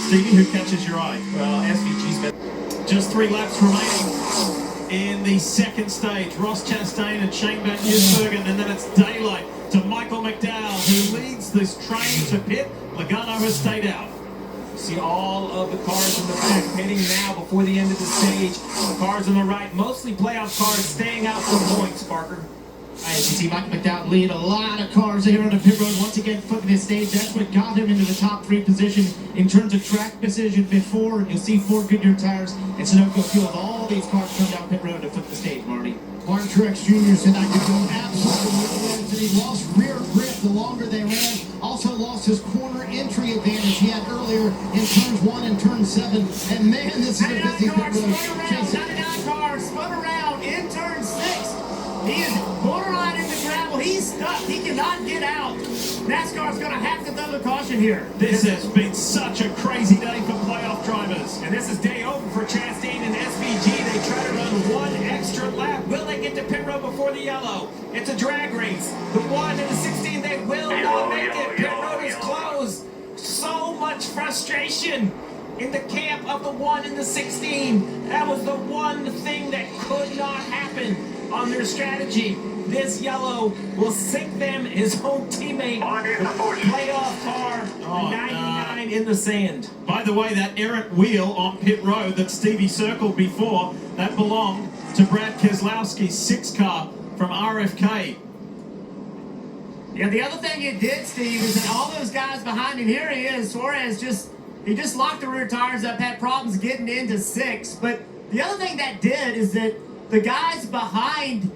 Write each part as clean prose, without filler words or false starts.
Stevie, who catches your eye? Well, SVG's been... Just 3 laps remaining in the second stage. Ross Chastain and Shane Van Gisbergen, and then it's daylight to Michael McDowell, who leads this train to pit. Logano has stayed out. See all of the cars in the back pitting now before the end of the stage. The cars on the right, mostly playoff cars, staying out for points, Parker. As you see, Michael McDowell lead a lot of cars here on the pit road. Once again, flipping his stage. That's what got him into the top 3 position in terms of track position before. You'll see 4 Goodyear tires and Sunoco fuel. All these cars come down pit road to flip the stage, Marty. Martin Truex Jr. said I could go absolutely. He lost rear grip the longer they ran. Also lost his corner entry advantage he had earlier in turns 1 and turn 7. And man, this is a busy pit road. 99 cars spun around in turn 6. He is borderline in the gravel. He's stuck. He cannot get out. NASCAR's going to have to throw the caution here. This has been such a crazy day for playoff drivers. And this is day over for Chastain and SVG. They try to run 1 extra lap. Will they get to pit road before the yellow? It's a drag race. The 1 and the 16, they will not make it. Pit road is closed. So much frustration in the camp of the 1 and the 16. That was the one thing that could not happen on their strategy. This yellow will sink them, his own teammate, the playoff car, 99 in the sand. By the way, that errant wheel on pit road that Stevie circled before, that belonged to Brad Keselowski's 6 car from RFK. Yeah, the other thing it did, Steve, is that all those guys behind him, here he is, Suarez he just locked the rear tires up, had problems getting into 6. But the other thing that did is that the guys behind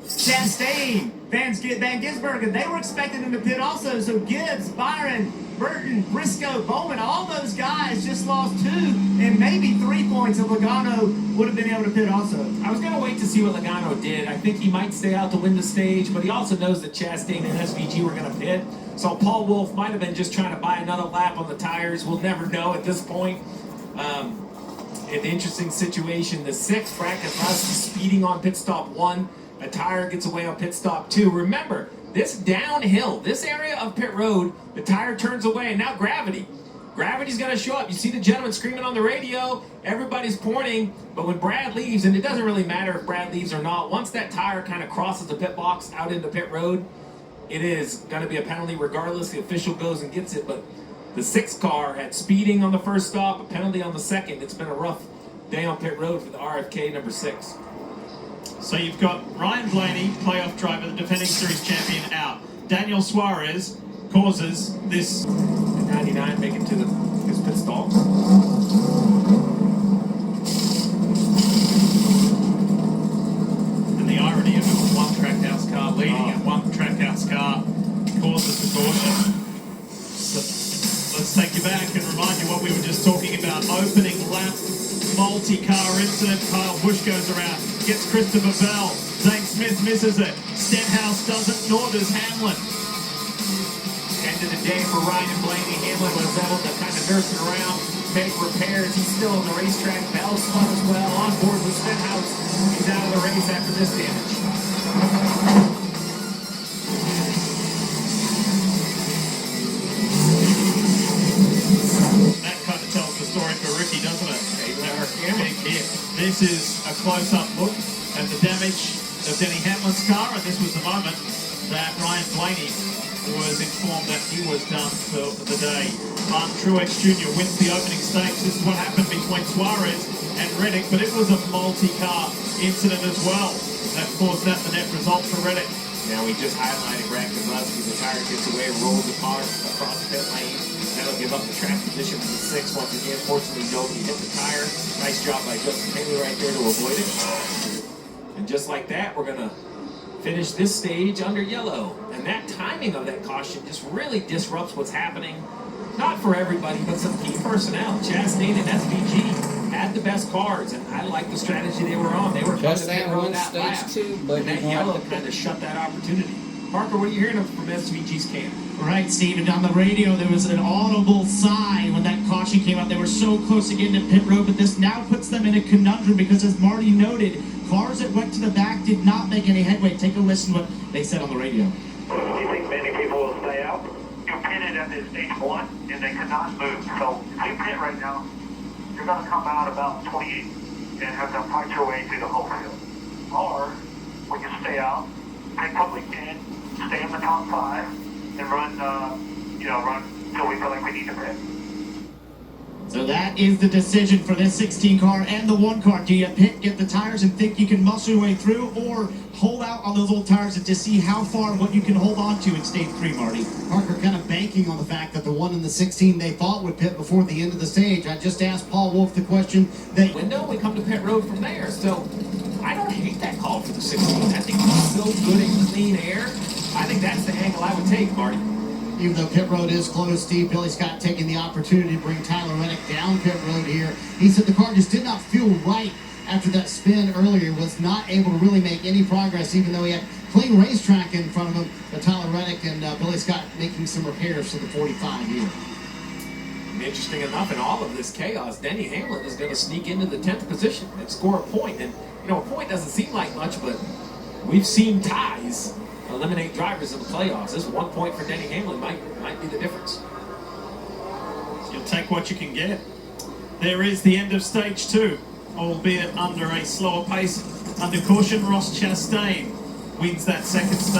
Chastain, Van Gisbergen, they were expecting him to pit also. So Gibbs, Byron, Burton, Briscoe, Bowman, all those guys just lost 2 and maybe 3 points if Logano would have been able to pit also. I was going to wait to see what Logano did. I think he might stay out to win the stage, but he also knows that Chastain and SVG were going to pit. So Paul Wolfe might have been just trying to buy another lap on the tires. We'll never know at this point. An interesting situation. The 6th, Brad Keselowski speeding on pit stop 1. A tire gets away on pit stop 2. Remember, this downhill, this area of pit road, the tire turns away, and now gravity. Gravity's going to show up. You see the gentleman screaming on the radio. Everybody's pointing. But when Brad leaves, and it doesn't really matter if Brad leaves or not, once that tire kind of crosses the pit box out into pit road, it is going to be a penalty regardless. The official goes and gets it. But the 6th car had speeding on the first stop, a penalty on the second. It's been a rough day on pit road for the RFK number 6. So you've got Ryan Blaney, playoff driver, the defending series champion, out. Daniel Suarez causes this. 99 making to his pit stall. And the irony of it, 1 Trackhouse car leading and 1 Trackhouse car causes the caution. So let's take you back and remind you what we were just talking about. Opening lap multi-car incident. Kyle Busch goes around, gets Christopher Bell. Zane Smith misses it. Stenhouse doesn't, nor does Hamlin. End of the day for Ryan Blaney. Hamlin was able to kind of nurse it around, make repairs. He's still on the racetrack. Bell spun as well, on board with Stenhouse. He's out of the race after this damage. That kind of tells the story for Ricky, doesn't it? Big hit. This is a close-up look at the damage of Denny Hamlin's car, and this was the moment that Ryan Blaney was informed that he was done for the day. Martin Truex Jr. wins the opening stage. This is what happened between Suarez and Reddick, but it was a multi-car incident as well. That caused that the net result for Reddick. Now we just highlighted Brad Keselowski. The tire gets away, rolls the car across the pit lane. That'll give up the track position for the 6 once again. Fortunately, nobody hit the tire. Nice job by Justin Taylor right there to avoid it. And just like that, we're going to finish this stage under yellow. And that timing of that caution just really disrupts what's happening. Not for everybody, but some key personnel. Chastain and SVG had the best cars, and I like the strategy they were on. They were Just that that one that lap, stage 2, but and that yellow kind of shut that opportunity. Parker, what are you hearing from SVG's camp? Right, Steve, and on the radio there was an audible sigh when that caution came out. They were so close to getting to pit road, but this now puts them in a conundrum because, as Marty noted, cars that went to the back did not make any headway. Take a listen to what they said on the radio. Do you think many people will stay out? You pitted at the stage 1, and they could not move. So 2 pit pit right now, you're going to come out about 28 and have to fight your way through the whole field. Or we can stay out, take what we can, stay in the top 5, and run, run until we feel like we need to pit. So that is the decision for this 16 car and the 1 car. Do you pit, get the tires, and think you can muscle your way through, or hold out on those old tires and just see how far what you can hold on to in stage 3, Marty? Parker kind of banking on the fact that the one in the 16 they thought would pit before the end of the stage. I just asked Paul Wolf the question that Window, we come to pit road from there. So I don't hate that call for the 16. I think it's so good in clean air. I think that's the angle I would take, Marty. even though pit road is closed, Steve, Billy Scott taking the opportunity to bring Tyler Reddick down pit road here. He said the car just did not feel right after that spin earlier, was not able to really make any progress, even though he had clean racetrack in front of him. But Tyler Reddick and Billy Scott making some repairs to the 45 here. Interesting enough, in all of this chaos, Denny Hamlin is going to sneak into the 10th position and score a point. And, you know, a point doesn't seem like much, but we've seen ties eliminate drivers in the playoffs. This 1 point for Denny Hamlin might be the difference. You'll take what you can get. There is the end of stage 2, albeit under a slower pace. Under caution, Ross Chastain wins that second stage.